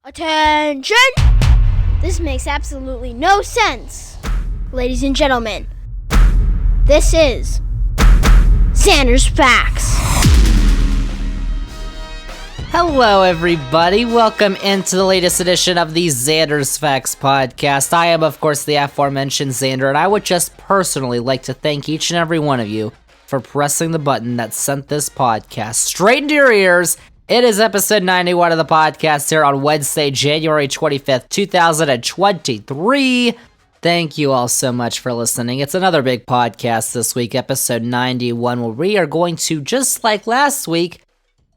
Attention! This makes absolutely no sense. Ladies and gentlemen, this is Zander's Facts. Hello, everybody. Welcome into the latest edition of the Zander's Facts podcast. I am, of course, the aforementioned Zander, and I would just personally like to thank each and every one of you for pressing the button that sent this podcast straight into your ears. It is episode 91 of the podcast here on Wednesday, January 25th, 2023. Thank you all so much for listening. It's another big podcast this week, episode 91, where we are going to, just like last week,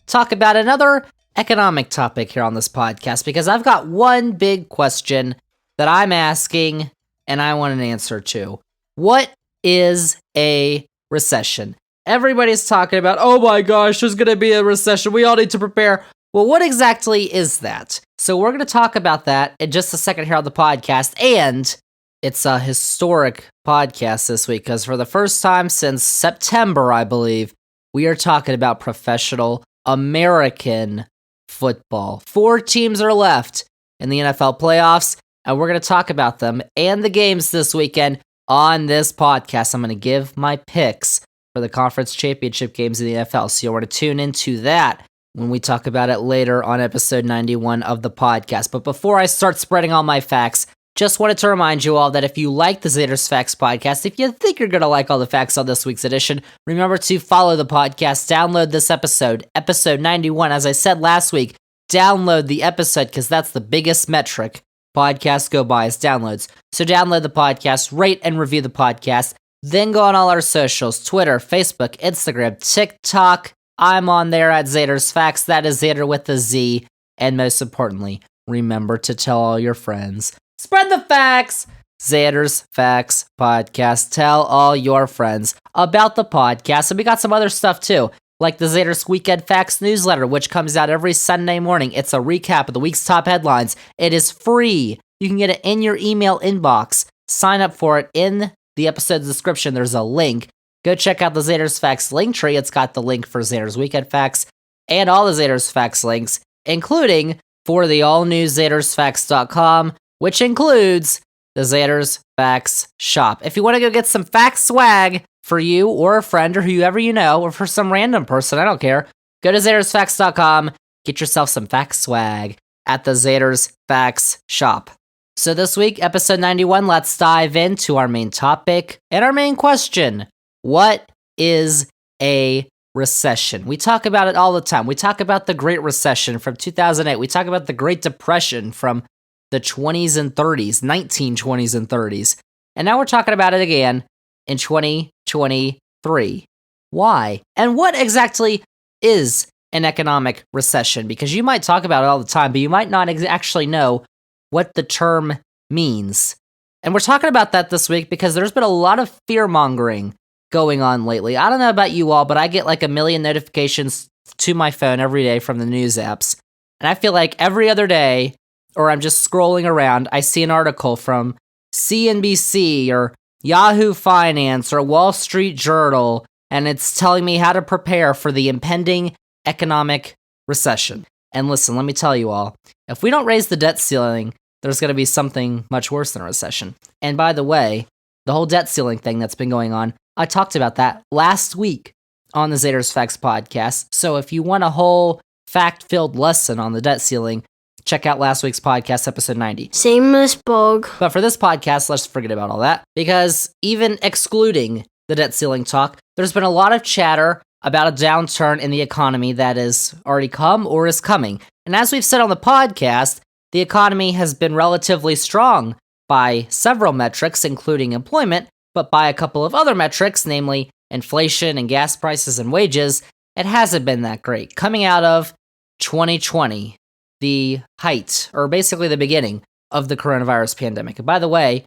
talk about another economic topic here on this podcast, because I've got one big question that I'm asking and I want an answer to. What is a recession? Everybody's talking about, oh my gosh, there's going to be a recession. We all need to prepare. Well, what exactly is that? So we're going to talk about that in just a second here on the podcast. And it's a historic podcast this week, because for the first time since September, I believe, we are talking about professional American football. 4 teams are left in the NFL playoffs, and we're going to talk about them and the games this weekend on this podcast. I'm going to give my picks for the conference championship games in the NFL, so you'll want to tune into that when we talk about it later on episode 91 of the podcast. But before I start spreading all my facts, just wanted to remind you all that if you like the Zander's Facts podcast, if you think you're going to like all the facts on this week's edition, remember to follow the podcast, download this episode 91. As I said last week, download the episode, because that's the biggest metric podcasts go by is downloads. So download the podcast, rate and review the podcast, then go on all our socials, Twitter, Facebook, Instagram, TikTok. I'm on there at Zander's Facts. That is Zander with a Z. And most importantly, remember to tell all your friends. Spread the facts! Zander's Facts podcast. Tell all your friends about the podcast. And we got some other stuff too, like the Zander's Weekend Facts newsletter, which comes out every Sunday morning. It's a recap of the week's top headlines. It is free. You can get it in your email inbox. Sign up for it in the episode's description. There's a link. Go check out the Zander's Facts link tree. It's got the link for Zander's Weekend Facts and all the Zander's Facts links, including for the all-new Zander'sFacts.com, which includes the Zander's Facts shop. If you want to go get some facts swag for you or a friend or whoever you know, or for some random person, I don't care, go to Zander'sFacts.com, get yourself some facts swag at the Zander's Facts shop. So this week, episode 91, let's dive into our main topic and our main question. What is a recession? We talk about it all the time. We talk about the Great Recession from 2008. We talk about the Great Depression from the 20s and 30s, 1920s and 30s. And now we're talking about it again in 2023. Why? And what exactly is an economic recession? Because you might talk about it all the time, but you might not actually know what the term means. And we're talking about that this week because there's been a lot of fear-mongering going on lately. I don't know about you all, but I get like 1 million notifications to my phone every day from the news apps. And I feel like every other day, or I'm just scrolling around, I see an article from CNBC or Yahoo Finance or Wall Street Journal, and it's telling me how to prepare for the impending economic recession. And listen, let me tell you all, if we don't raise the debt ceiling, there's going to be something much worse than a recession. And by the way, the whole debt ceiling thing that's been going on, I talked about that last week on the Zander's Facts podcast. So if you want a whole fact-filled lesson on the debt ceiling, check out last week's podcast, episode 90. Shameless bug. But for this podcast, let's forget about all that, because even excluding the debt ceiling talk, there's been a lot of chatter about a downturn in the economy that has already come or is coming. And as we've said on the podcast, the economy has been relatively strong by several metrics, including employment, but by a couple of other metrics, namely inflation and gas prices and wages, it hasn't been that great. Coming out of 2020, the height, or basically the beginning of the coronavirus pandemic. And by the way,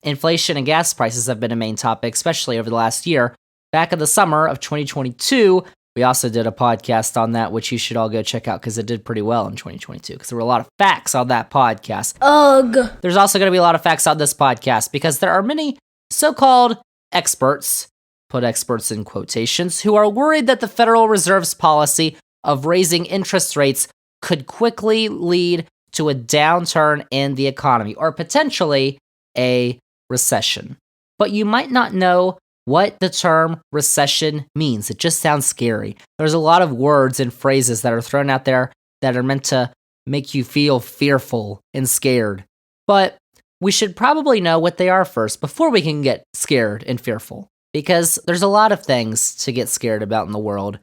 inflation and gas prices have been a main topic, especially over the last year. Back in the summer of 2022, we also did a podcast on that, which you should all go check out because it did pretty well in 2022, because there were a lot of facts on that podcast. Ugh. There's also going to be a lot of facts on this podcast because there are many so-called experts, put experts in quotations, who are worried that the Federal Reserve's policy of raising interest rates could quickly lead to a downturn in the economy, or potentially a recession. But you might not know what the term recession means. It just sounds scary. There's a lot of words and phrases that are thrown out there that are meant to make you feel fearful and scared. But we should probably know what they are first before we can get scared and fearful. Because there's a lot of things to get scared about in the world,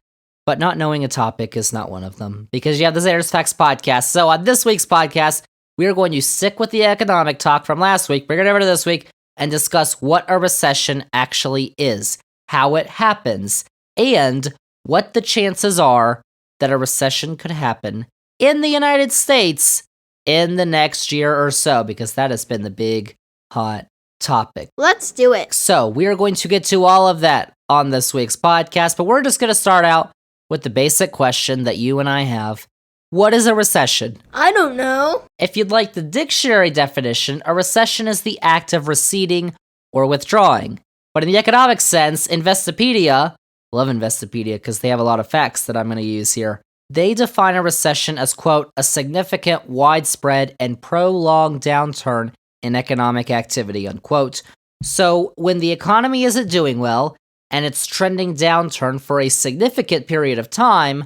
but not knowing a topic is not one of them. Because you have the Zander's Facts podcast. So on this week's podcast, we are going to stick with the economic talk from last week, bring it over to this week, and discuss what a recession actually is, how it happens, and what the chances are that a recession could happen in the United States in the next year or so, because that has been the big, hot topic. Let's do it. So we are going to get to all of that on this week's podcast, but we're just going to start out with the basic question that you and I have. What is a recession? I don't know. If you'd like the dictionary definition, a recession is the act of receding or withdrawing. But in the economic sense, Investopedia, love Investopedia because they have a lot of facts that I'm going to use here, they define a recession as, quote, a significant, widespread, and prolonged downturn in economic activity, unquote. So when the economy isn't doing well, and it's trending downturn for a significant period of time,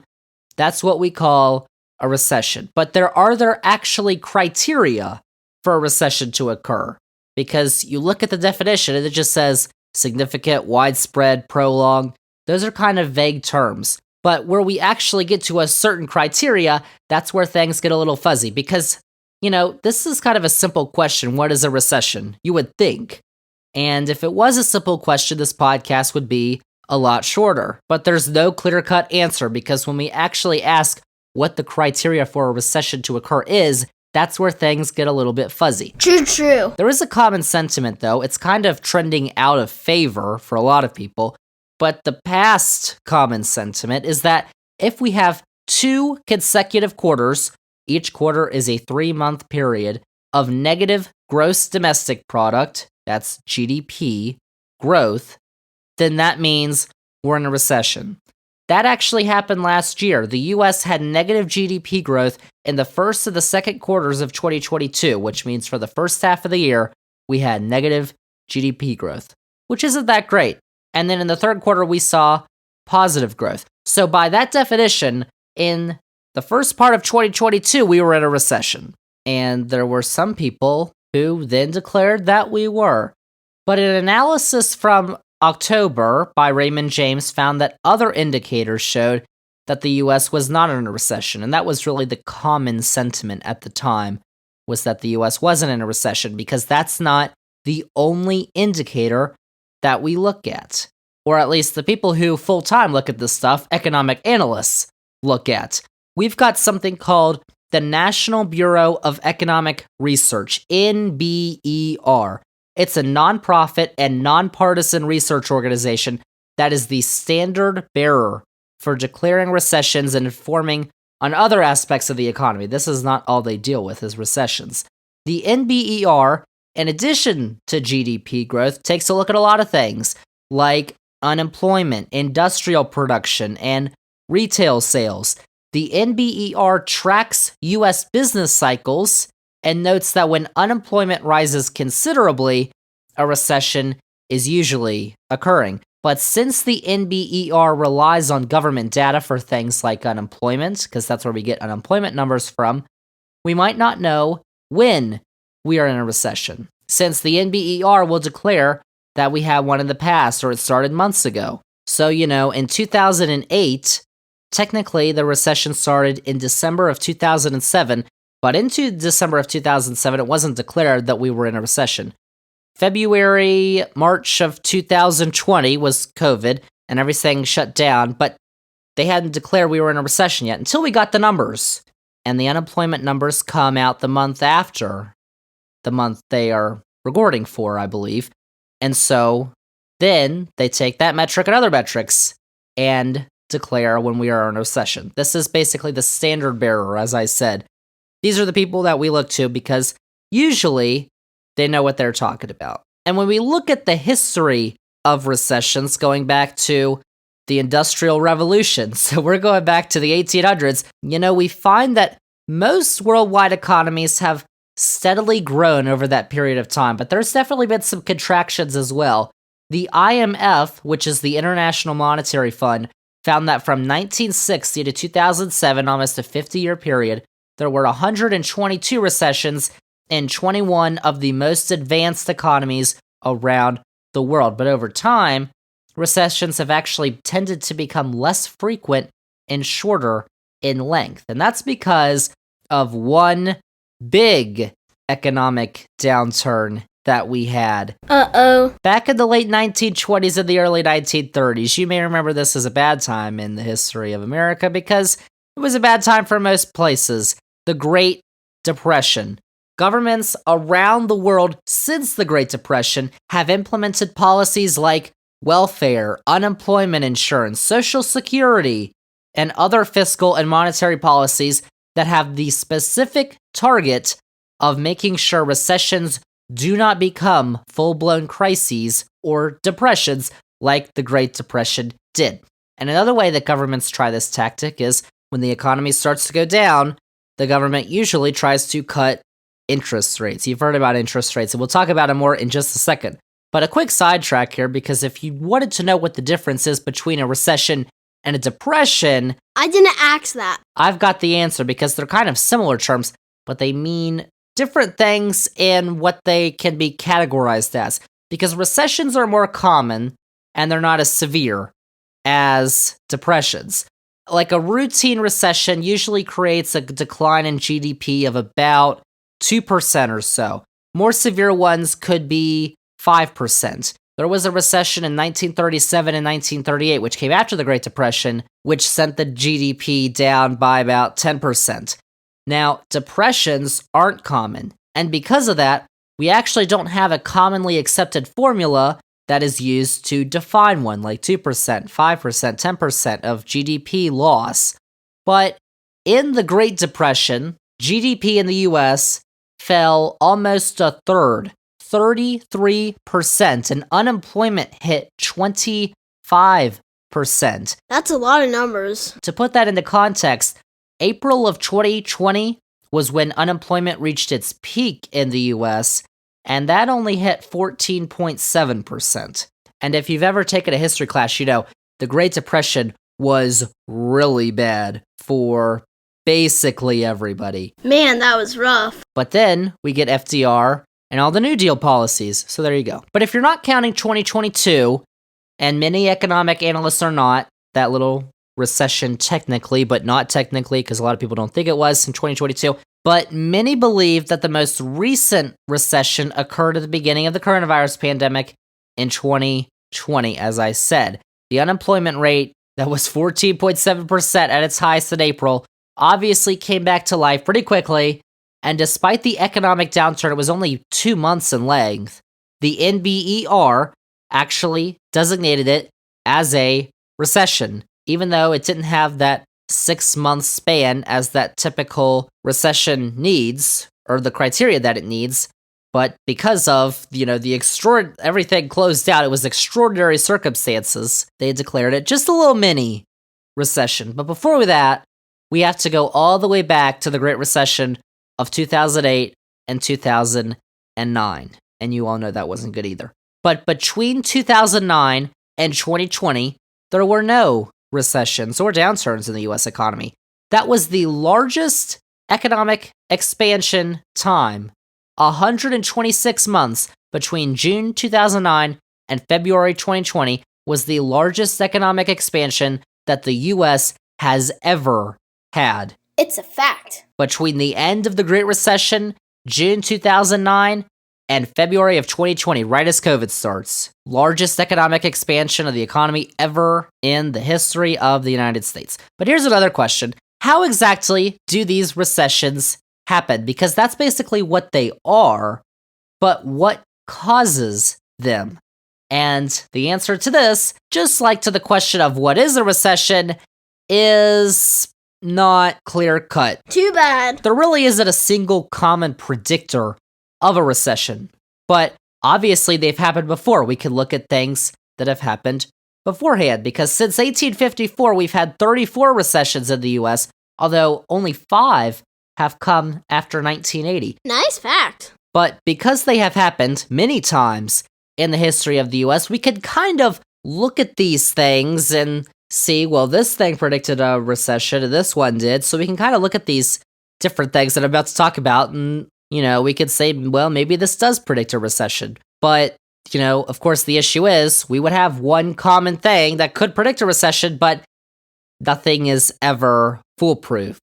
that's what we call a recession. But are there actually criteria for a recession to occur? Because you look at the definition and it just says significant, widespread, prolonged. Those are kind of vague terms. But where we actually get to a certain criteria, that's where things get a little fuzzy. Because, this is kind of a simple question. What is a recession? You would think. And if it was a simple question, this podcast would be a lot shorter. But there's no clear-cut answer, because when we actually ask what the criteria for a recession to occur is, that's where things get a little bit fuzzy. True. There is a common sentiment, though. It's kind of trending out of favor for a lot of people. But the past common sentiment is that if we have 2 consecutive quarters, each quarter is a 3-month period of negative gross domestic product, that's GDP, growth, then that means we're in a recession. That actually happened last year. The US had negative GDP growth in the first and the second quarters of 2022, which means for the first half of the year, we had negative GDP growth, which isn't that great. And then in the third quarter, we saw positive growth. So by that definition, in the first part of 2022, we were in a recession. And there were some people who then declared that we were. But an analysis from October by Raymond James found that other indicators showed that the US was not in a recession, and that was really the common sentiment at the time, was that the US wasn't in a recession, because that's not the only indicator that we look at, or at least the people who full-time look at this stuff, economic analysts, look at. We've got something called the National Bureau of Economic Research, NBER. It's a nonprofit and nonpartisan research organization that is the standard bearer for declaring recessions and informing on other aspects of the economy. This is not all they deal with, is recessions. The NBER, in addition to GDP growth, takes a look at a lot of things, like unemployment, industrial production, and retail sales. The NBER tracks U.S. business cycles and notes that when unemployment rises considerably, a recession is usually occurring. But since the NBER relies on government data for things like unemployment, because that's where we get unemployment numbers from, we might not know when we are in a recession, since the NBER will declare that we had one in the past or it started months ago. So, in 2008, technically the recession started in December of 2007, but into December of 2007, it wasn't declared that we were in a recession. February, March of 2020 was COVID, and everything shut down, but they hadn't declared we were in a recession yet until we got the numbers. And the unemployment numbers come out the month after the month they are recording for, I believe. And so then they take that metric and other metrics and declare when we are in a recession. This is basically the standard bearer, as I said. These are the people that we look to because usually they know what they're talking about. And when we look at the history of recessions going back to the Industrial Revolution, so we're going back to the 1800s, we find that most worldwide economies have steadily grown over that period of time, but there's definitely been some contractions as well. The IMF, which is the International Monetary Fund, found that from 1960 to 2007, almost a 50-year period, there were 122 recessions in 21 of the most advanced economies around the world. But over time, recessions have actually tended to become less frequent and shorter in length. And that's because of one big economic downturn that we had. Back in the late 1920s and the early 1930s, you may remember this as a bad time in the history of America because it was a bad time for most places. The Great Depression. Governments around the world since the Great Depression have implemented policies like welfare, unemployment insurance, Social Security, and other fiscal and monetary policies that have the specific target of making sure recessions do not become full-blown crises or depressions like the Great Depression did. And another way that governments try this tactic is when the economy starts to go down, the government usually tries to cut interest rates. You've heard about interest rates, and we'll talk about it more in just a second. But a quick sidetrack here, because if you wanted to know what the difference is between a recession and a depression, I didn't ask that. I've got the answer, because they're kind of similar terms, but they mean different things in what they can be categorized as. Because recessions are more common, and they're not as severe as depressions. Like a routine recession usually creates a decline in GDP of about 2% or so. More severe ones could be 5%. There was a recession in 1937 and 1938, which came after the Great Depression, which sent the GDP down by about 10%. Now, depressions aren't common, and because of that, we actually don't have a commonly accepted formula that is used to define one, like 2%, 5%, 10% of GDP loss. But in the Great Depression, GDP in the US fell almost a third, 33%, and unemployment hit 25%. That's a lot of numbers. To put that into context, April of 2020 was when unemployment reached its peak in the US, and that only hit 14.7%. And if you've ever taken a history class, you know the Great Depression was really bad for basically everybody. Man, that was rough. But then we get FDR and all the New Deal policies, so there you go. But if you're not counting 2022, and many economic analysts are not, that little recession technically, but not technically, because a lot of people don't think it was in 2022, but many believe that the most recent recession occurred at the beginning of the coronavirus pandemic in 2020, as I said. The unemployment rate that was 14.7% at its highest in April obviously came back to life pretty quickly, and despite the economic downturn, it was only 2 months in length. The NBER actually designated it as a recession, even though it didn't have that 6-month span as that typical recession needs, or the criteria that it needs. But because of, the everything closed out, it was extraordinary circumstances, they declared it just a little mini recession. But before that, we have to go all the way back to the Great Recession of 2008 and 2009. And you all know that wasn't good either. But between 2009 and 2020, there were no recessions or downturns in the US economy. That was the largest economic expansion time. 126 months between June 2009 and February 2020 was the largest economic expansion that the US has ever had. It's a fact. Between the end of the Great Recession, June 2009, and February of 2020, right as COVID starts. Largest economic expansion of the economy ever in the history of the United States. But here's another question. How exactly do these recessions happen? Because that's basically what they are, but what causes them? And the answer to this, just like to the question of what is a recession, is not clear-cut. Too bad. There really isn't a single common predictor of a recession, but obviously they've happened before. We can look at things that have happened beforehand, because since 1854, we've had 34 recessions in the US, although only 5 have come after 1980. Nice fact. But because they have happened many times in the history of the US, we could kind of look at these things and see, well, this thing predicted a recession and this one did. So we can kind of look at these different things that I'm about to talk about and, we could say, well, maybe this does predict a recession. But, of course, the issue is we would have one common thing that could predict a recession, but nothing is ever foolproof.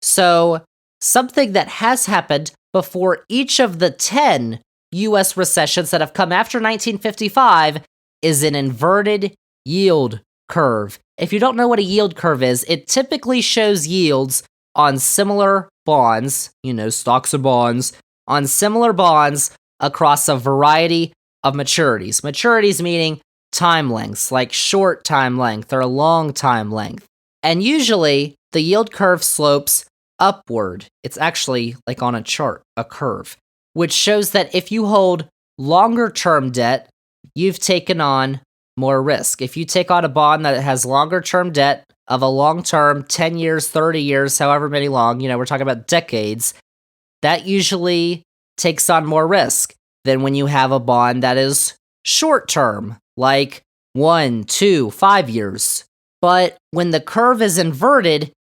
So something that has happened before each of the 10 US recessions that have come after 1955 is an inverted yield curve. If you don't know what a yield curve is, it typically shows yields on similar bonds, stocks or bonds, on similar bonds across a variety of maturities. Maturities meaning time lengths, like short time length or long time length. And usually, the yield curve slopes upward. It's actually like on a chart, a curve, which shows that if you hold longer term debt, you've taken on more risk. If you take on a bond that has longer term debt of a long term, 10 years, 30 years, however many long, we're talking about decades, that usually takes on more risk than when you have a bond that is short term, like 1, 2, 5 years. But when the curve is inverted,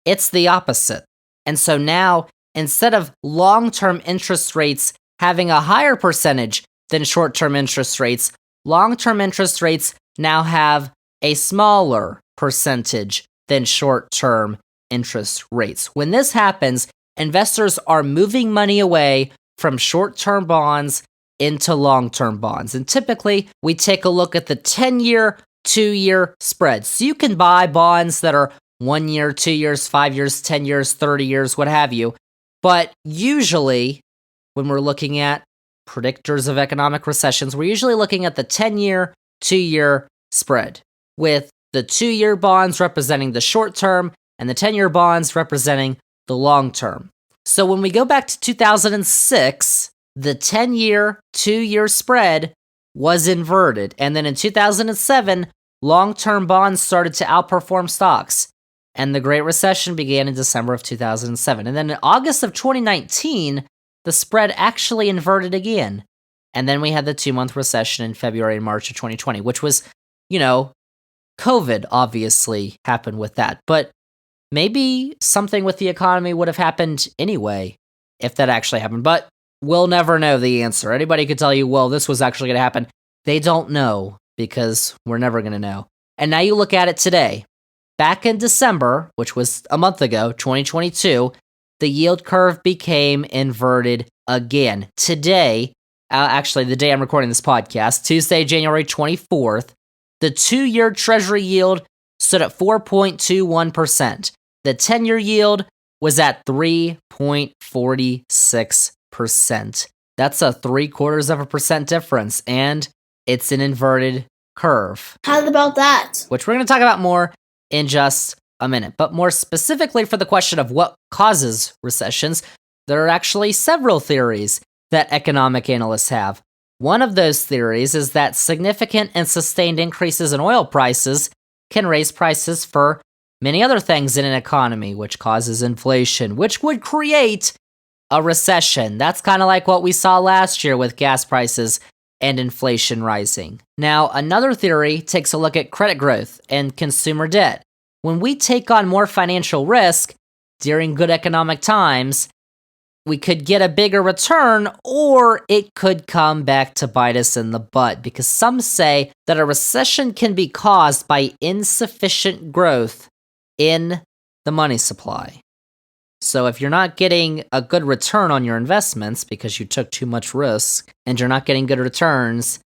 it's the opposite. And so now, instead of long-term interest rates having a higher percentage than short-term interest rates, long-term interest rates now have a smaller percentage than short-term interest rates. When this happens, investors are moving money away from short-term bonds into long-term bonds. And typically, we take a look at the 10-year, 2-year spread. So you can buy bonds that are 1 year, 2 years, 5 years, 10 years, 30 years, what have you. But usually, when we're looking at predictors of economic recessions, we're usually looking at the 10-year, 2-year spread, with the 2-year bonds representing the short term and the 10-year bonds representing the long term. So when we go back to 2006, the 10-year, 2-year spread was inverted. And then in 2007, long-term bonds started to outperform stocks. And the Great Recession began in December of 2007. And then in August of 2019, the spread actually inverted again. And then we had the 2-month recession in February and March of 2020, which was, COVID obviously happened with that. But maybe something with the economy would have happened anyway, if that actually happened. But we'll never know the answer. Anybody could tell you, well, this was actually going to happen. They don't know, because we're never going to know. And now you look at it today. Back in December, which was a month ago, 2022, the yield curve became inverted again. Today, actually the day I'm recording this podcast, Tuesday, January 24th, the 2-year Treasury yield stood at 4.21%. The 10-year yield was at 3.46%. That's a 0.75% difference, and it's an inverted curve. How about that? Which we're going to talk about more in just a minute. But more specifically for the question of what causes recessions, there are actually several theories that economic analysts have. One of those theories is that significant and sustained increases in oil prices can raise prices for many other things in an economy, which causes inflation, which would create a recession. That's kind of like what we saw last year with gas prices and inflation rising. Now, another theory takes a look at credit growth and consumer debt. When we take on more financial risk during good economic times, we could get a bigger return, or it could come back to bite us in the butt, because some say that a recession can be caused by insufficient growth in the money supply. So if you're not getting a good return on your investments because you took too much risk and you're not getting good returns,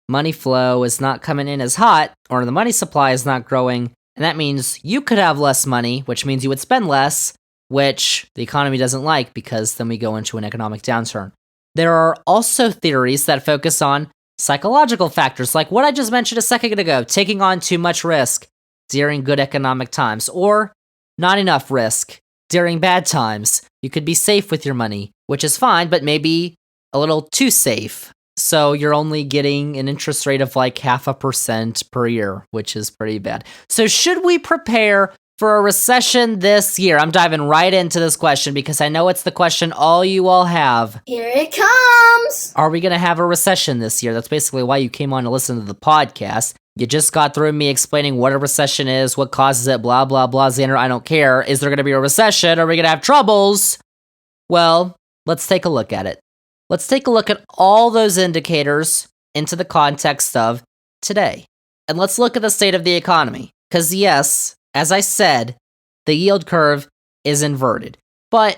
money flow is not coming in as hot, or the money supply is not growing, and that means you could have less money, which means you would spend less, which the economy doesn't like, because then we go into an economic downturn. There are also theories that focus on psychological factors, like what I just mentioned a second ago, taking on too much risk during good economic times, or not enough risk during bad times. You could be safe with your money, which is fine, but maybe a little too safe. So you're only getting an interest rate of like 0.5% per year, which is pretty bad. So should we prepare for a recession this year? I'm diving right into this question because I know it's the question all you all have. Here it comes! Are we going to have a recession this year? That's basically why you came on to listen to the podcast. You just got through me explaining what a recession is, what causes it, blah, blah, blah. Zander, I don't care. Is there going to be a recession? Are we going to have troubles? Well, let's take a look at it. Let's take a look at all those indicators into the context of today. And let's look at the state of the economy. Because yes, as I said, the yield curve is inverted. But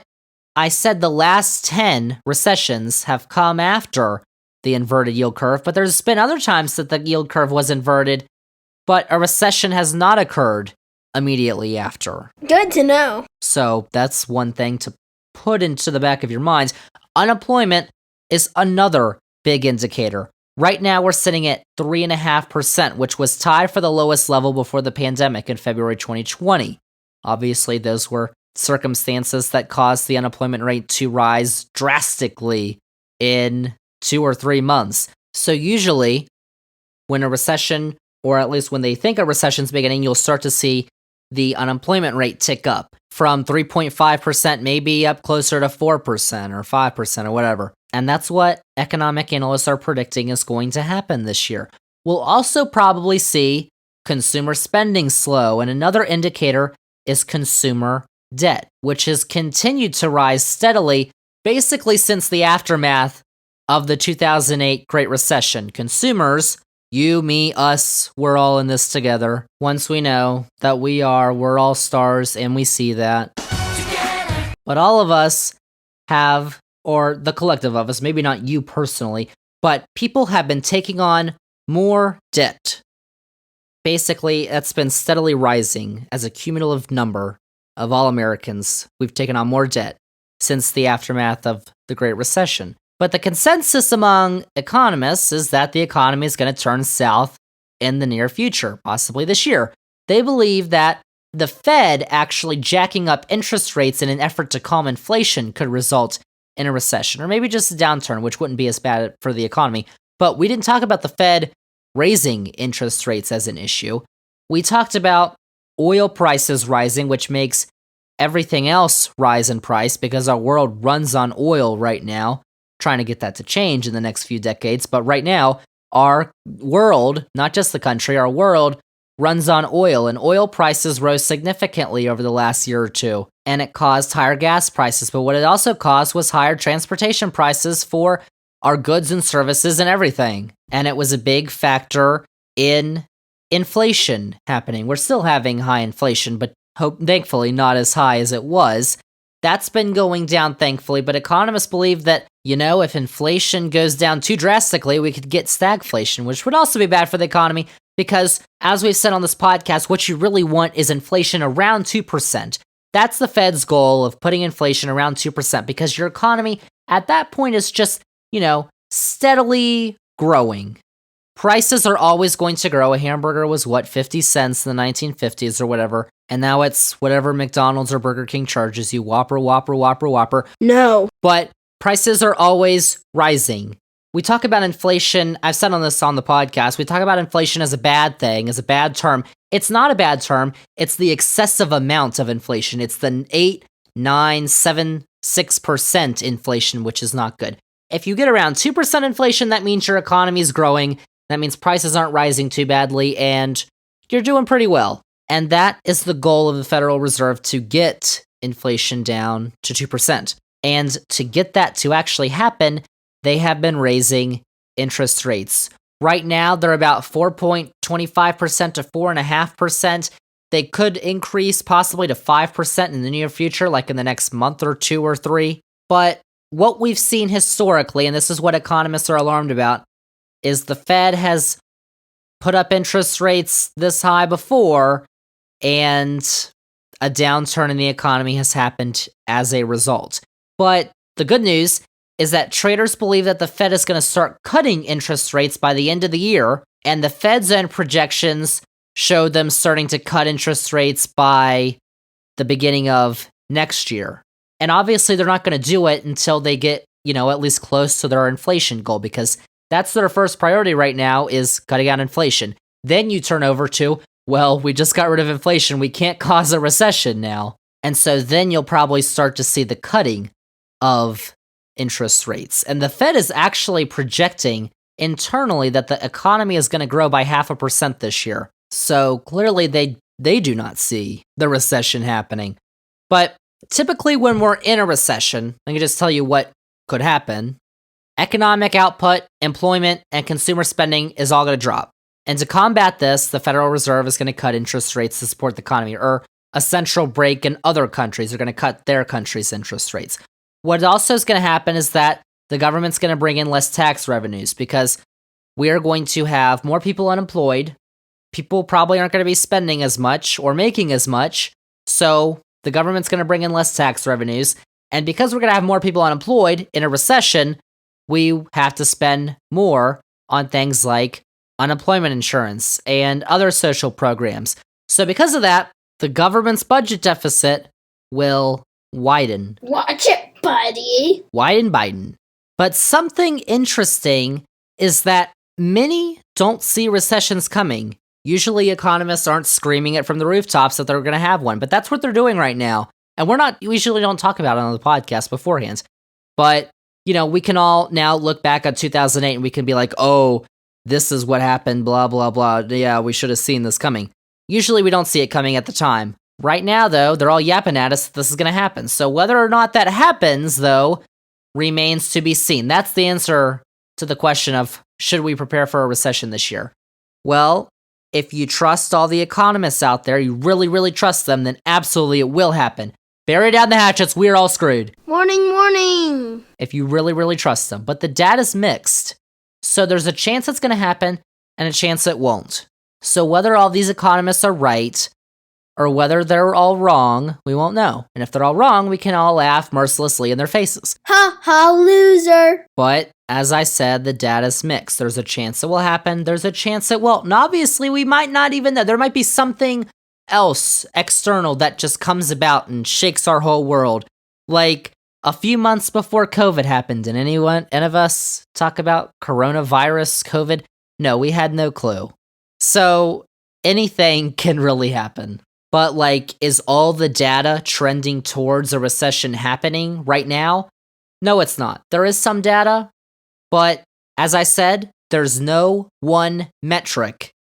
I said the last 10 recessions have come after the inverted yield curve, but there's been other times that the yield curve was inverted, but a recession has not occurred immediately after. Good to know. So that's one thing to put into the back of your minds. Unemployment is another big indicator. Right now, we're sitting at 3.5%, which was tied for the lowest level before the pandemic in February 2020. Obviously, those were circumstances that caused the unemployment rate to rise drastically in 2 or 3 months. So usually, when a recession, or at least when they think a recession's beginning, you'll start to see the unemployment rate tick up from 3.5%, maybe up closer to 4% or 5% or whatever. And that's what economic analysts are predicting is going to happen this year. We'll also probably see consumer spending slow, and another indicator is consumer debt, which has continued to rise steadily, basically since the aftermath of the 2008 Great Recession. Consumers, you, me, us, we're all in this together. Once we know that we're all stars and we see that. Together. But all of us have, or the collective of us, maybe not you personally, but people have been taking on more debt. Basically, that's been steadily rising as a cumulative number of all Americans. We've taken on more debt since the aftermath of the Great Recession. But the consensus among economists is that the economy is going to turn south in the near future, possibly this year. They believe that the Fed actually jacking up interest rates in an effort to calm inflation could result in a recession, or maybe just a downturn, which wouldn't be as bad for the economy. But we didn't talk about the Fed raising interest rates as an issue. We talked about oil prices rising, which makes everything else rise in price because our world runs on oil right now. Trying to get that to change in the next few decades, but right now, our world, not just the country, our world runs on oil, and oil prices rose significantly over the last year or two, and it caused higher gas prices, but what it also caused was higher transportation prices for our goods and services and everything, and it was a big factor in inflation happening. We're still having high inflation, but thankfully not as high as it was. That's been going down, thankfully, but economists believe that, if inflation goes down too drastically, we could get stagflation, which would also be bad for the economy, because, as we've said on this podcast, what you really want is inflation around 2%. That's the Fed's goal of putting inflation around 2%, because your economy, at that point, is just, steadily growing. Prices are always going to grow. A hamburger was, 50 cents in the 1950s or whatever, and now it's whatever McDonald's or Burger King charges you, Whopper, Whopper, Whopper, Whopper. No. But prices are always rising. We talk about inflation, I've said on the podcast, we talk about inflation as a bad thing, as a bad term. It's not a bad term, it's the excessive amount of inflation. It's the 8, 9, 7, 6% inflation, which is not good. If you get around 2% inflation, that means your economy is growing. That means prices aren't rising too badly, and you're doing pretty well. And that is the goal of the Federal Reserve, to get inflation down to 2%. And to get that to actually happen, they have been raising interest rates. Right now, they're about 4.25% to 4.5%. They could increase possibly to 5% in the near future, like in the next month or 2 or 3. But what we've seen historically, and this is what economists are alarmed about, is the Fed has put up interest rates this high before, and a downturn in the economy has happened as a result. But the good news is that traders believe that the Fed is going to start cutting interest rates by the end of the year, and the Fed's own projections show them starting to cut interest rates by the beginning of next year. And obviously they're not going to do it until they get, at least close to their inflation goal, because that's their first priority right now, is cutting out inflation. Then you turn over to well, we just got rid of inflation. We can't cause a recession now. And so then you'll probably start to see the cutting of interest rates. And the Fed is actually projecting internally that the economy is going to grow by 0.5% this year. So clearly they do not see the recession happening. But typically when we're in a recession, I can just tell you what could happen. Economic output, employment, and consumer spending is all going to drop. And to combat this, the Federal Reserve is going to cut interest rates to support the economy, or a central bank in other countries are going to cut their country's interest rates. What also is going to happen is that the government's going to bring in less tax revenues because we are going to have more people unemployed. People probably aren't going to be spending as much or making as much. So the government's going to bring in less tax revenues. And because we're going to have more people unemployed in a recession, we have to spend more on things like unemployment insurance and other social programs. So because of that, the government's budget deficit will widen. Watch it, buddy. Widen. But something interesting is that many don't see recessions coming. Usually economists aren't screaming it from the rooftops that they're going to have one, but that's what they're doing right now. And we usually don't talk about it on the podcast beforehand. But, we can all now look back at 2008 and we can be like, oh, this is what happened, blah, blah, blah. Yeah, we should have seen this coming. Usually we don't see it coming at the time. Right now, though, they're all yapping at us that this is going to happen. So whether or not that happens, though, remains to be seen. That's the answer to the question of, should we prepare for a recession this year? Well, if you trust all the economists out there, you really, really trust them, then absolutely it will happen. Bury down the hatchets, we're all screwed. Warning. If you really, really trust them. But the data's mixed. So there's a chance it's going to happen and a chance it won't. So whether all these economists are right or whether they're all wrong, we won't know. And if they're all wrong, we can all laugh mercilessly in their faces. Ha ha, loser. But as I said, the data's mixed. There's a chance it will happen. There's a chance it won't. And obviously, we might not even know. There might be something else external that just comes about and shakes our whole world. Like a few months before COVID happened, did any of us talk about coronavirus, COVID? No, we had no clue. So anything can really happen. But is all the data trending towards a recession happening right now? No, it's not. There is some data, but as I said, there's no one metric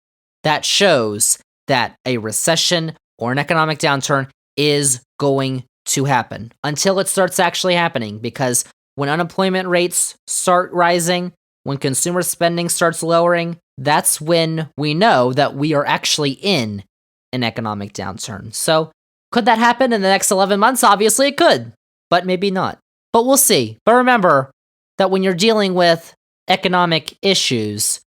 that shows that a recession or an economic downturn is going to happen until it starts actually happening. Because when unemployment rates start rising, when consumer spending starts lowering, that's when we know that we are actually in an economic downturn. So could that happen in the next 11 months? Obviously it could, but maybe not. But we'll see. But remember that when you're dealing with economic issues,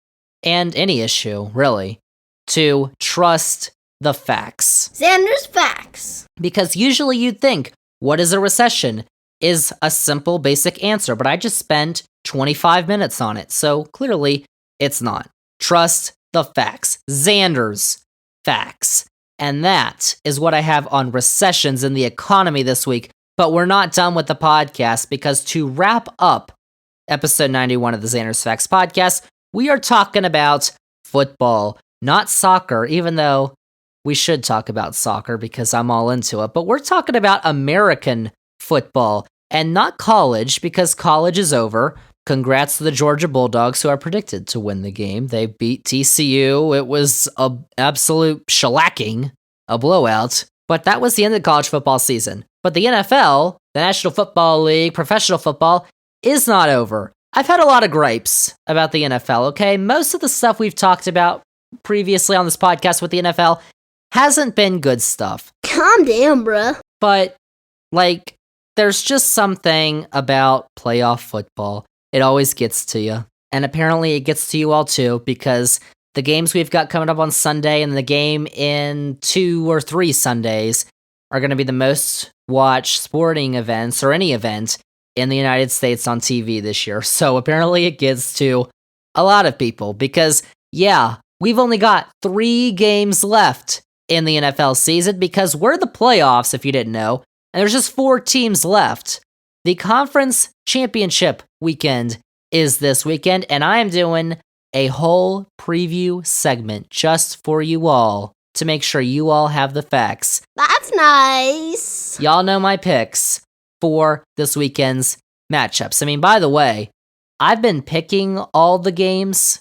and any issue, really, to trust the facts. Zander's facts. Because usually you'd think, what is a recession? Is a simple, basic answer, but I just spent 25 minutes on it, so clearly it's not. Trust the facts. Zander's facts. And that is what I have on recessions in the economy this week. But we're not done with the podcast, because to wrap up episode 91 of the Zander's Facts podcast, we are talking about football, not soccer, even though we should talk about soccer because I'm all into it. But we're talking about American football and not college, because college is over. Congrats to the Georgia Bulldogs, who are predicted to win the game. They beat TCU. It was an absolute shellacking, a blowout. But that was the end of the college football season. But the NFL, the National Football League, professional football, is not over. I've had a lot of gripes about the NFL, okay? Most of the stuff we've talked about previously on this podcast with the NFL hasn't been good stuff. Calm down, bruh. But, there's just something about playoff football. It always gets to you. And apparently it gets to you all too, because the games we've got coming up on Sunday and the game in 2 or 3 Sundays are going to be the most watched sporting events, or any event, in the United States on TV this year. So apparently it gets to a lot of people, because, yeah, we've only got 3 games left in the NFL season, because we're the playoffs, if you didn't know, and there's just 4 teams left. The conference championship weekend is this weekend, and I am doing a whole preview segment just for you all to make sure you all have the facts. That's nice. Y'all know my picks for this weekend's matchups. I mean, by the way, I've been picking all the games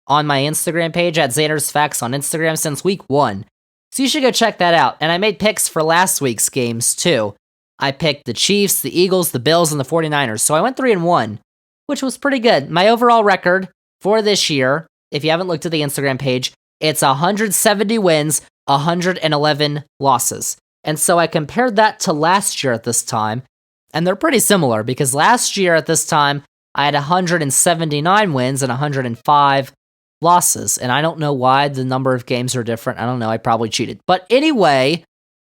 on my Instagram page at Zander's Facts on Instagram since week 1. So you should go check that out. And I made picks for last week's games too. I picked the Chiefs, the Eagles, the Bills, and the 49ers. So I went 3-1, which was pretty good. My overall record for this year, if you haven't looked at the Instagram page, it's 170 wins, 111 losses. And so I compared that to last year at this time, and they're pretty similar because last year at this time, I had 179 wins and 105 losses. And I don't know why the number of games are different. I don't know. I probably cheated. But anyway,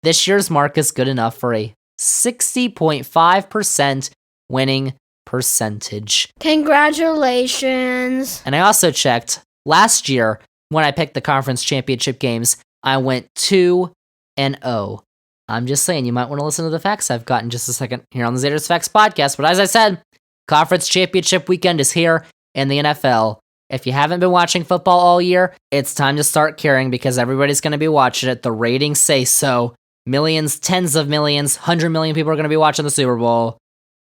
this year's mark is good enough for a 60.5% winning percentage. Congratulations. And I also checked last year when I picked the conference championship games, I went 2-0. I'm just saying, you might want to listen to the facts I've got in just a second here on the Zander's Facts podcast. But as I said, conference championship weekend is here in the NFL. If you haven't been watching football all year, it's time to start caring because everybody's going to be watching it. The ratings say so. Millions, tens of millions, 100 million people are going to be watching the Super Bowl.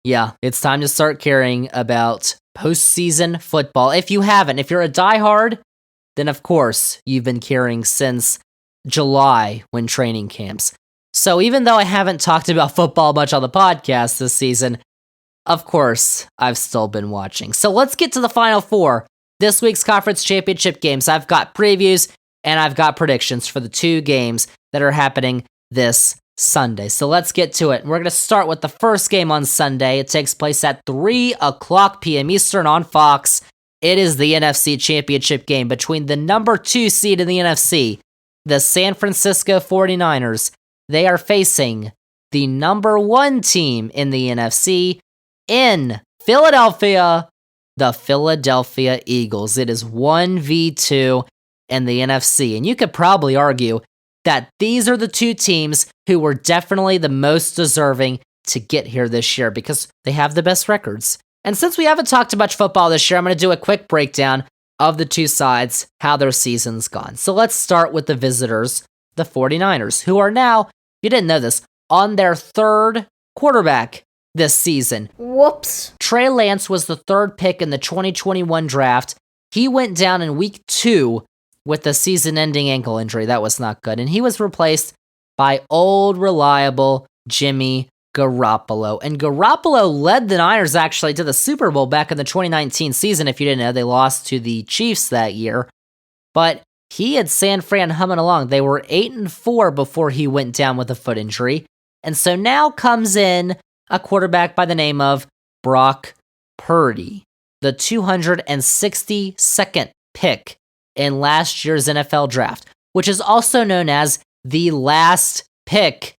Yeah, it's time to start caring about postseason football. If you haven't, if you're a diehard, then of course you've been caring since July when training camps. So even though I haven't talked about football much on the podcast this season, of course, I've still been watching. So let's get to the Final Four. This week's conference championship games. I've got previews and I've got predictions for the 2 games that are happening this Sunday. So let's get to it. We're going to start with the first game on Sunday. It takes place at 3:00 p.m. Eastern on Fox. It is the NFC Championship game between the number 2 seed in the NFC, the San Francisco 49ers. They are facing the number 1 team in the NFC in Philadelphia, the Philadelphia Eagles. It is 1v2 in the NFC. And you could probably argue that these are the 2 teams who were definitely the most deserving to get here this year because they have the best records. And since we haven't talked much football this year, I'm going to do a quick breakdown of the 2 sides, how their season's gone. So let's start with the visitors, the 49ers, who are now, if you didn't know this, on their 3rd quarterback this season. Whoops. Trey Lance was the 3rd pick in the 2021 draft. He went down in week 2 with a season-ending ankle injury. That was not good. And he was replaced by old, reliable Jimmy Garoppolo. And Garoppolo led the Niners actually to the Super Bowl back in the 2019 season. If you didn't know, they lost to the Chiefs that year. But he had San Fran humming along. They were 8-4 before he went down with a foot injury. And so now comes in a quarterback by the name of Brock Purdy, the 262nd pick in last year's NFL draft, which is also known as the last pick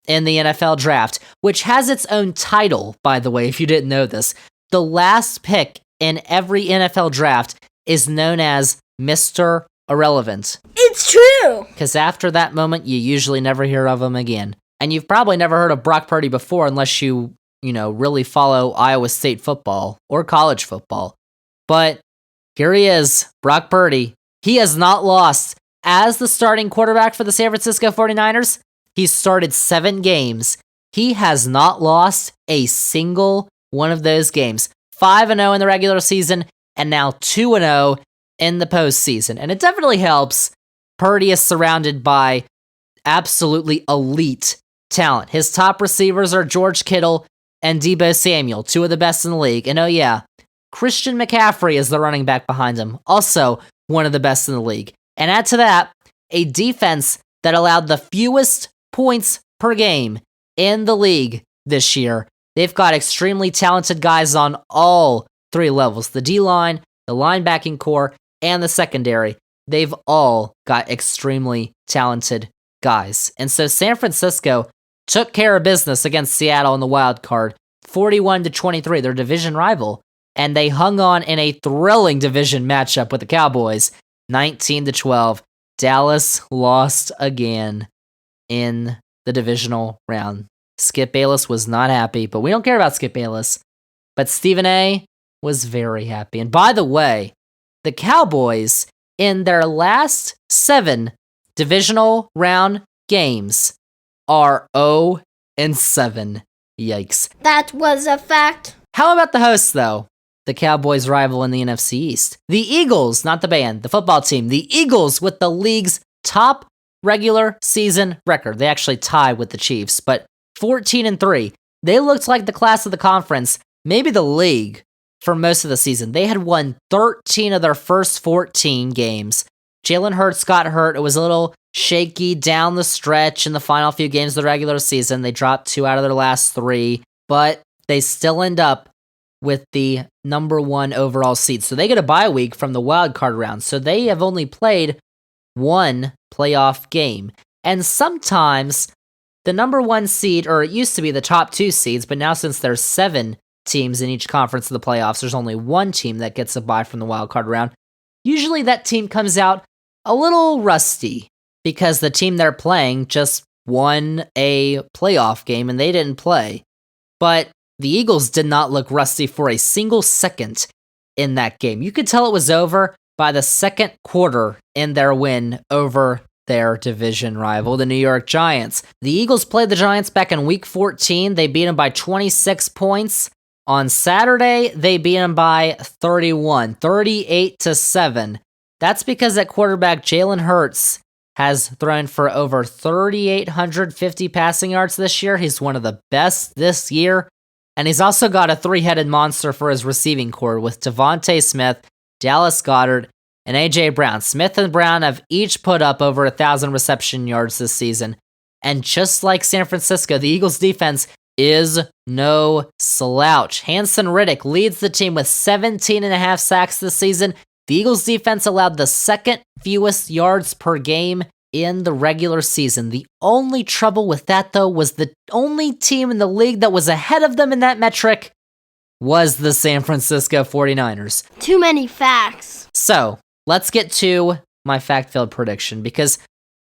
in the NFL draft, which has its own title, by the way, if you didn't know this. The last pick in every NFL draft is known as Mr. Irrelevant. It's true. Because after that moment, you usually never hear of him again. And you've probably never heard of Brock Purdy before unless you really follow Iowa State football or college football. But here he is, Brock Purdy. He has not lost as the starting quarterback for the San Francisco 49ers. He's started 7 games. He has not lost a single one of those games. 5-0 in the regular season and now 2-0 in the postseason. And it definitely helps. Purdy is surrounded by absolutely elite talent. His top receivers are George Kittle and Deebo Samuel, 2 of the best in the league. And oh yeah, Christian McCaffrey is the running back behind him, also one of the best in the league. And add to that, a defense that allowed the fewest points per game in the league this year. They've got extremely talented guys on all 3 levels, the D-line, the linebacking core, and the secondary. They've all got extremely talented guys. And so San Francisco took care of business against Seattle in the wild card, 41-23, their division rival. And they hung on in a thrilling division matchup with the Cowboys, 19-12. Dallas lost again in the divisional round. Skip Bayless was not happy, but we don't care about Skip Bayless. But Stephen A. was very happy. And by the way, the Cowboys, in their last 7 divisional round games are 0-7. Yikes. That was a fact. How about the hosts, though? The Cowboys' rival in the NFC East. The Eagles, not the band, the football team. The Eagles with the league's top regular season record. They actually tie with the Chiefs, but 14-3. They looked like the class of the conference, maybe the league, for most of the season. They had won 13 of their first 14 games. Jalen Hurts got hurt. It was a little shaky down the stretch in the final few games of the regular season. They dropped 2 out of their last 3, but they still end up with the number 1 overall seed. So they get a bye week from the wild card round. So they have only played 1 playoff game. And sometimes the number 1 seed, or it used to be the top 2 seeds, but now since there's 7 teams in each conference of the playoffs, there's only 1 team that gets a bye from the wild card round. Usually that team comes out a little rusty because the team they're playing just won a playoff game and they didn't play. But the Eagles did not look rusty for a single second in that game. You could tell it was over by the second quarter in their win over their division rival, the New York Giants. The Eagles played the Giants back in Week 14. They beat them by 26 points. On Saturday, they beat them by 31, 38-7. That's because at quarterback, Jalen Hurts has thrown for over 3,850 passing yards this year. He's one of the best this year. And he's also got a 3-headed monster for his receiving core with Devontae Smith, Dallas Goedert, and A.J. Brown. Smith and Brown have each put up over 1,000 reception yards this season. And just like San Francisco, the Eagles' defense is no slouch. Hanson Riddick leads the team with 17.5 sacks this season. The Eagles' defense allowed the second fewest yards per game in the regular season. The only trouble with that, though, was the only team in the league that was ahead of them in that metric was the San Francisco 49ers. Too many facts. So, let's get to my fact-filled prediction, because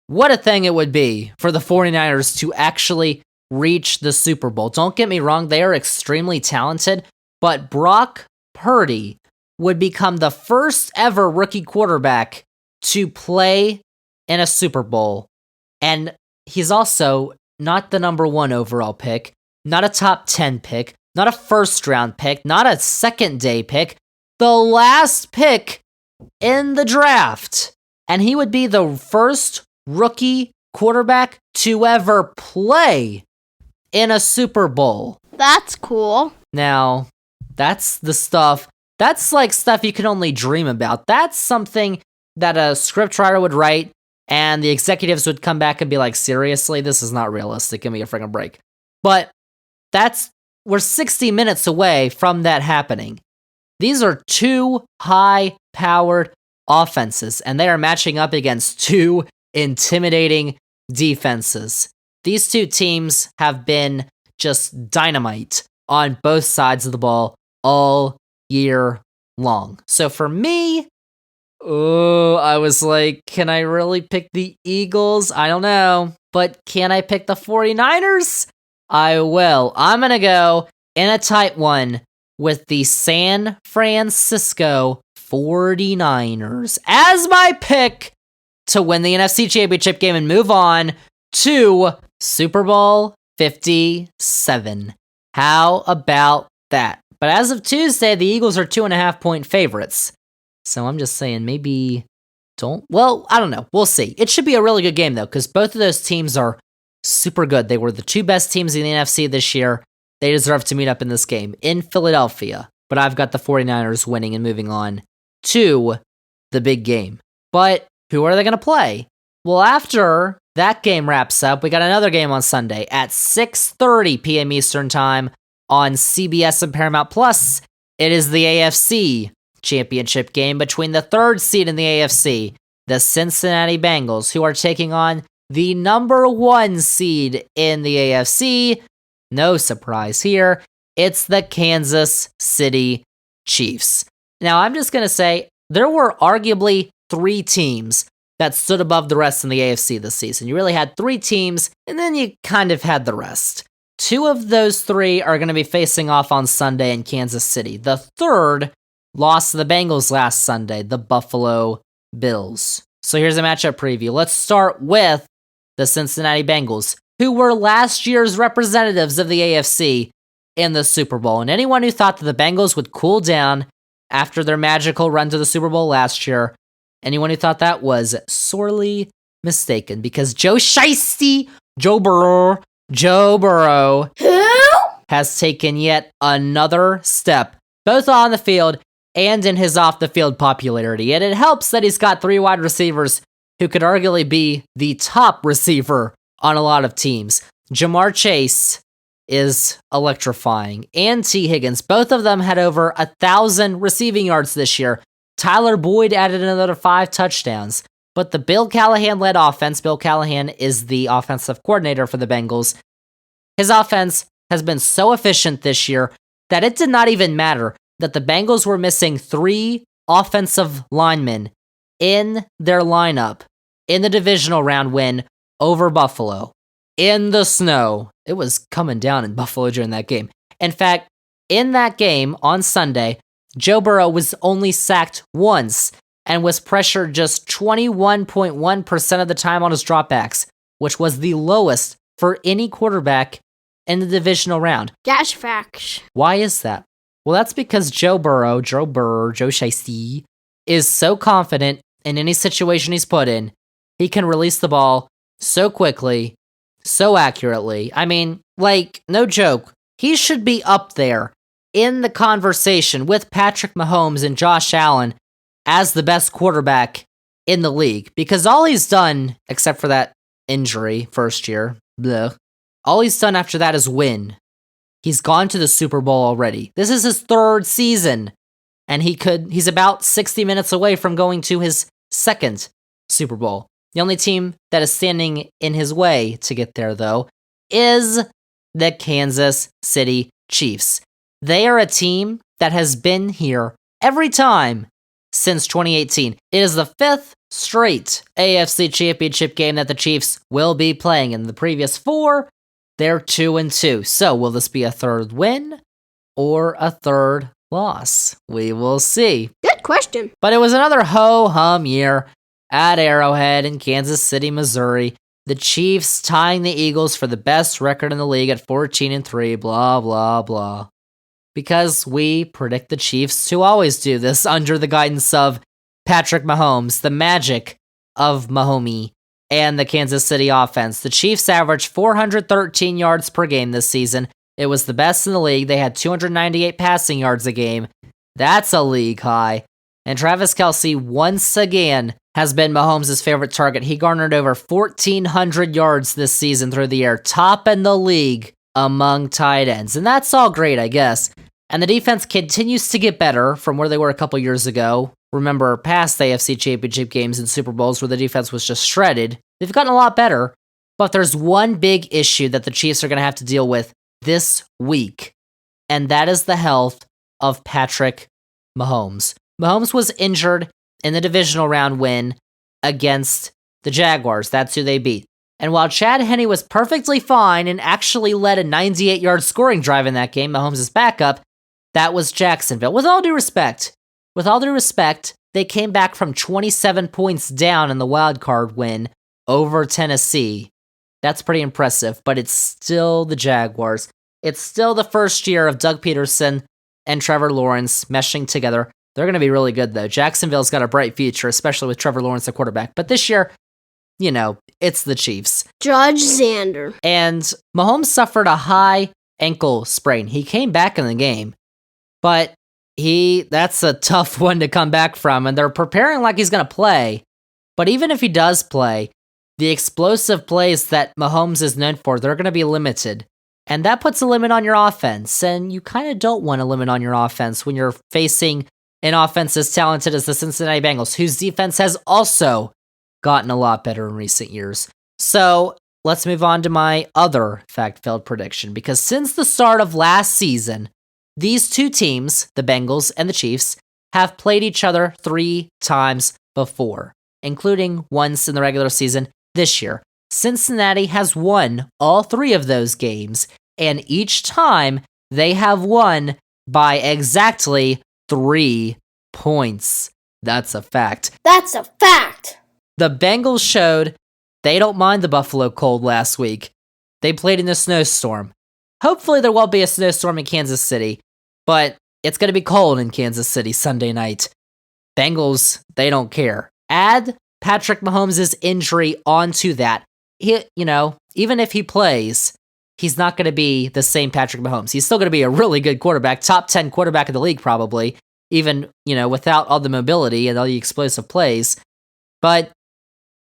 what a thing it would be for the 49ers to actually reach the Super Bowl. Don't get me wrong, they are extremely talented, but Brock Purdy would become the first ever rookie quarterback to play in a Super Bowl. And he's also not the number 1 overall pick, not a top 10 pick, not a first round pick, not a second day pick, the last pick in the draft. And he would be the first rookie quarterback to ever play in a Super Bowl. That's cool. Now, that's the stuff. That's like stuff you can only dream about. That's something that a scriptwriter would write, and the executives would come back and be like, seriously, this is not realistic. Give me a freaking break. But we're 60 minutes away from that happening. These are 2 high-powered offenses, and they are matching up against 2 intimidating defenses. These 2 teams have been just dynamite on both sides of the ball all year long. So for me, I was like, can I really pick the Eagles? I don't know. But can I pick the 49ers? I will. I'm going to go in a tight one with the San Francisco 49ers as my pick to win the NFC Championship game and move on to Super Bowl 57. How about that? But as of Tuesday, the Eagles are 2.5-point favorites. So I'm just saying maybe I don't know. We'll see. It should be a really good game, though, because both of those teams are super good. They were the 2 best teams in the NFC this year. They deserve to meet up in this game in Philadelphia. But I've got the 49ers winning and moving on to the big game. But who are they going to play? Well, after that game wraps up, we got another game on Sunday at 6:30 p.m. Eastern Time on CBS and Paramount Plus. It is the AFC Championship game between the 3rd seed in the AFC, the Cincinnati Bengals, who are taking on the number 1 seed in the AFC. No surprise here. It's the Kansas City Chiefs. Now, I'm just going to say there were arguably 3 teams that stood above the rest in the AFC this season. You really had 3 teams, and then you kind of had the rest. 2 of those 3 are going to be facing off on Sunday in Kansas City. The 3rd lost to the Bengals last Sunday, the Buffalo Bills. So here's a matchup preview. Let's start with the Cincinnati Bengals, who were last year's representatives of the AFC in the Super Bowl. And anyone who thought that the Bengals would cool down after their magical run to the Super Bowl last year, anyone who thought that was sorely mistaken, because Joe Burrow has taken yet another step, both on the field and in his off-the-field popularity. And it helps that he's got 3 wide receivers who could arguably be the top receiver on a lot of teams. Jamar Chase is electrifying, and T. Higgins. Both of them had over 1,000 receiving yards this year. Tyler Boyd added another 5 touchdowns. But the Bill Callahan-led offense, Bill Callahan is the offensive coordinator for the Bengals. His offense has been so efficient this year that it did not even matter that the Bengals were missing 3 offensive linemen in their lineup in the divisional round win over Buffalo. In the snow. It was coming down in Buffalo during that game. In fact, in that game on Sunday, Joe Burrow was only sacked once and was pressured just 21.1% of the time on his dropbacks, which was the lowest for any quarterback in the divisional round. Gash facts. Why is that? Well, that's because Joe Shiesty, is so confident in any situation he's put in. He can release the ball so quickly, so accurately. I mean, like, no joke. He should be up there in the conversation with Patrick Mahomes and Josh Allen as the best quarterback in the league. Because all he's done, except for that injury first year, all he's done after that is win. He's gone to the Super Bowl already. This is his 3rd season. And he's about 60 minutes away from going to his 2nd Super Bowl. The only team that is standing in his way to get there, though, is the Kansas City Chiefs. They are a team that has been here every time since 2018. It is the 5th straight AFC Championship game that the Chiefs will be playing. In the previous 4, they're 2-2. So will this be a 3rd win or a 3rd loss? We will see. Good question. But it was another ho-hum year at Arrowhead in Kansas City, Missouri. The Chiefs tying the Eagles for the best record in the league at 14-3, blah, blah, blah. Because we predict the Chiefs to always do this under the guidance of Patrick Mahomes, the magic of Mahomie, and the Kansas City offense. The Chiefs averaged 413 yards per game this season. It was the best in the league. They had 298 passing yards a game. That's a league high. And Travis Kelce, once again, has been Mahomes' favorite target. He garnered over 1,400 yards this season through the air, top in the league among tight ends. And that's all great, I guess. And the defense continues to get better from where they were a couple years ago. Remember past AFC Championship games and Super Bowls where the defense was just shredded. They've gotten a lot better. But there's one big issue that the Chiefs are going to have to deal with this week. And that is the health of Patrick Mahomes. Mahomes was injured in the divisional round win against the Jaguars. That's who they beat. And while Chad Henne was perfectly fine and actually led a 98-yard scoring drive in that game, Mahomes' backup, that was Jacksonville. With all due respect, they came back from 27 points down in the wild card win over Tennessee. That's pretty impressive, but it's still the Jaguars. It's still the first year of Doug Peterson and Trevor Lawrence meshing together. They're going to be really good, though. Jacksonville's got a bright future, especially with Trevor Lawrence, the quarterback. But this year, it's the Chiefs. Judge Zander. And Mahomes suffered a high ankle sprain. He came back in the game, but that's a tough one to come back from, and they're preparing like he's going to play. But even if he does play, the explosive plays that Mahomes is known for, they're going to be limited. And that puts a limit on your offense, and you kind of don't want a limit on your offense when you're facing an offense as talented as the Cincinnati Bengals, whose defense has also gotten a lot better in recent years. So let's move on to my other fact-filled prediction, because since the start of last season, these two teams, the Bengals and the Chiefs, have played each other 3 times before, including once in the regular season this year. Cincinnati has won all 3 of those games, and each time they have won by exactly 3 points. That's a fact. That's a fact. The Bengals showed they don't mind the Buffalo cold last week. They played in a snowstorm. Hopefully there won't be a snowstorm in Kansas City, but it's going to be cold in Kansas City Sunday night. Bengals, they don't care. Add Patrick Mahomes' injury onto that. Even if he plays, he's not going to be the same Patrick Mahomes. He's still going to be a really good quarterback, top 10 quarterback in the league probably, even, without all the mobility and all the explosive plays. But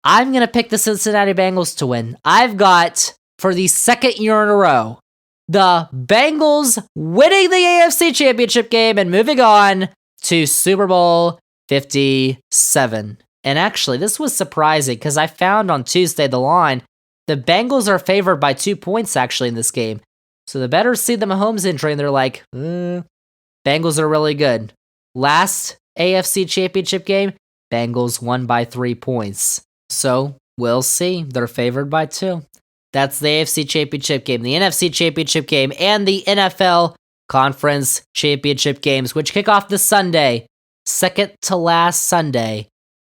I'm going to pick the Cincinnati Bengals to win. I've got, for the second year in a row, the Bengals winning the AFC Championship game and moving on to Super Bowl 57. And actually, this was surprising because I found on Tuesday the line, the Bengals are favored by 2 points actually in this game. So the bettors see the Mahomes injury and they're like, Bengals are really good. Last AFC Championship game, Bengals won by 3 points. So we'll see. They're favored by 2. That's the AFC Championship game, the NFC Championship game, and the NFL Conference Championship games, which kick off this Sunday, second to last Sunday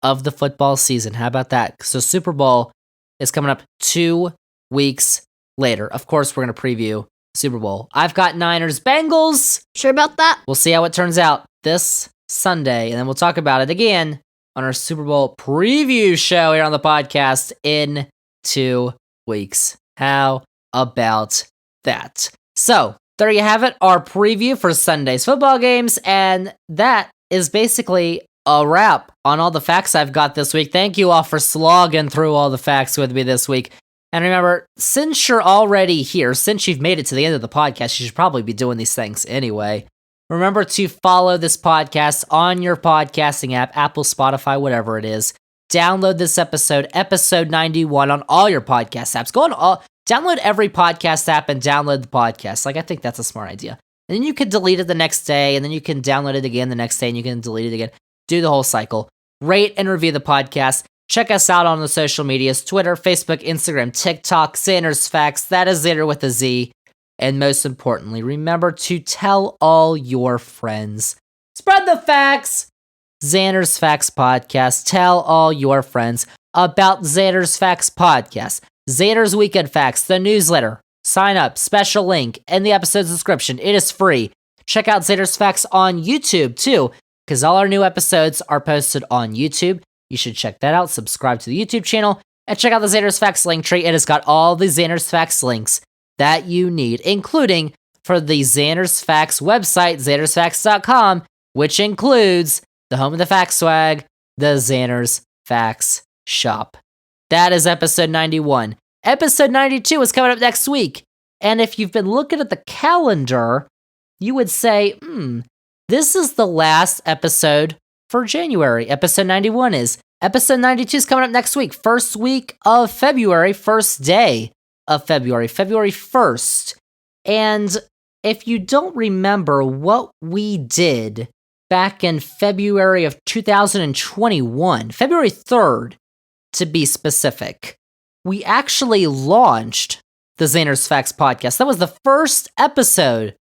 of the football season. How about that? So Super Bowl is coming up 2 weeks later. Of course, we're going to preview Super Bowl. I've got Niners Bengals. Sure about that? We'll see how it turns out this Sunday, and then we'll talk about it again on our Super Bowl preview show here on the podcast in 2 weeks. How about that? So, there you have it, our preview for Sunday's football games, and that is basically a wrap on all the facts I've got this week. Thank you all for slogging through all the facts with me this week. And remember, since you're already here, since you've made it to the end of the podcast, you should probably be doing these things anyway. Remember to follow this podcast on your podcasting app, Apple, Spotify, whatever it is. Download this episode 91, on all your podcast apps. Download every podcast app and download the podcast. I think that's a smart idea. And then you can delete it the next day, and then you can download it again the next day, and you can delete it again. Do the whole cycle. Rate and review the podcast. Check us out on the social medias, Twitter, Facebook, Instagram, TikTok, Zander's Facts. That is Zander with a Z. And most importantly, remember to tell all your friends. Spread the facts! Zander's Facts Podcast. Tell all your friends about Zander's Facts Podcast. Zander's Weekend Facts, the newsletter. Sign up, special link in the episode's description. It is free. Check out Zander's Facts on YouTube too, because all our new episodes are posted on YouTube. You should check that out. Subscribe to the YouTube channel and check out the Zander's Facts link tree. It has got all the Zander's Facts links that you need, including for the Zander's Facts website, zandersfacts.com, which includes the home of the fact swag, the Zander's Facts shop. That is episode 91. Episode 92 is coming up next week. And if you've been looking at the calendar, you would say, this is the last episode for January. Episode 91 is. Episode 92 is coming up next week. First week of February, first day of February, February 1st. And if you don't remember what we did back in February of 2021, February 3rd, to be specific, we actually launched the Zander's Facts podcast. That was the first episode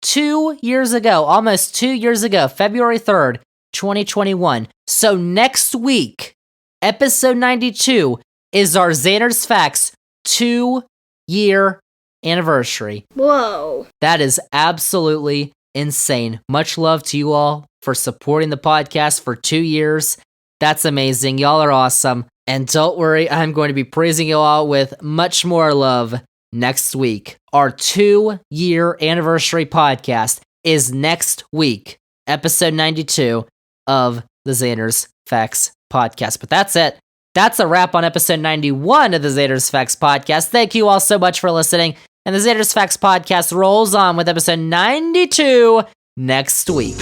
2 years ago, almost 2 years ago, February 3rd, 2021. So next week, episode 92 is our Zander's Facts 2-year anniversary. Whoa. That is absolutely insane. Much love to you all for supporting the podcast for 2 years. That's amazing. Y'all are awesome. And don't worry, I'm going to be praising you all with much more love next week. Our 2-year anniversary podcast is next week, episode 92 of the Zander's Facts podcast. But that's it. That's a wrap on episode 91 of the Zander's Facts podcast. Thank you all so much for listening. And the Zander's Facts podcast rolls on with episode 92 next week.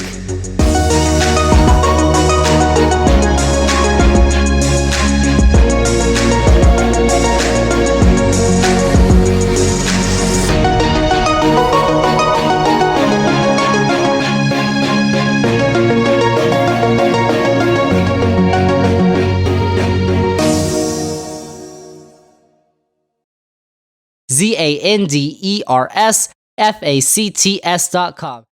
ZandersFacts.com